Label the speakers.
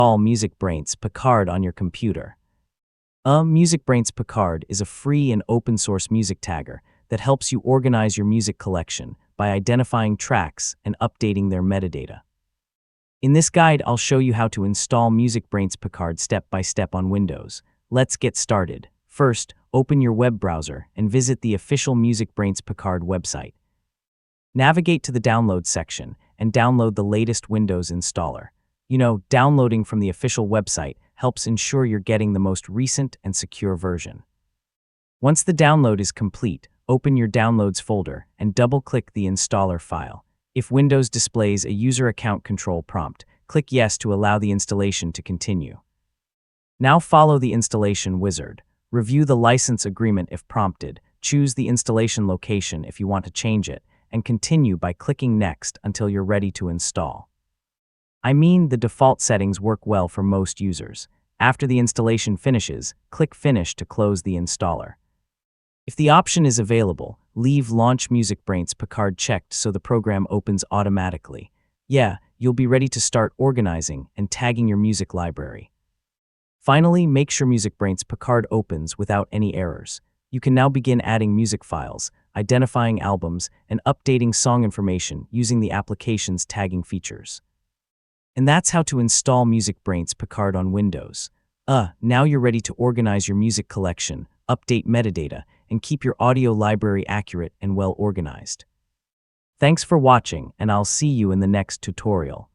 Speaker 1: Install MusicBrainz Picard on your computer. MusicBrainz Picard is a free and open-source music tagger that helps you organize your music collection by identifying tracks and updating their metadata. In this guide, I'll show you how to install MusicBrainz Picard step by step on Windows. Let's get started. First, open your web browser and visit the official MusicBrainz Picard website. Navigate to the Download section and download the latest Windows installer. Downloading from the official website helps ensure you're getting the most recent and secure version. Once the download is complete, open your Downloads folder and double-click the installer file. If Windows displays a user account control prompt, click Yes to allow the installation to continue. Now follow the installation wizard. Review the license agreement if prompted, choose the installation location if you want to change it, and continue by clicking Next until you're ready to install. The default settings work well for most users. After the installation finishes, click Finish to close the installer. If the option is available, leave Launch MusicBrainz Picard checked so the program opens automatically. You'll be ready to start organizing and tagging your music library. Finally, make sure MusicBrainz Picard opens without any errors. You can now begin adding music files, identifying albums, and updating song information using the application's tagging features. And that's how to install MusicBrainz Picard on Windows. Now you're ready to organize your music collection, update metadata, and keep your audio library accurate and well organized. Thanks for watching, and I'll see you in the next tutorial.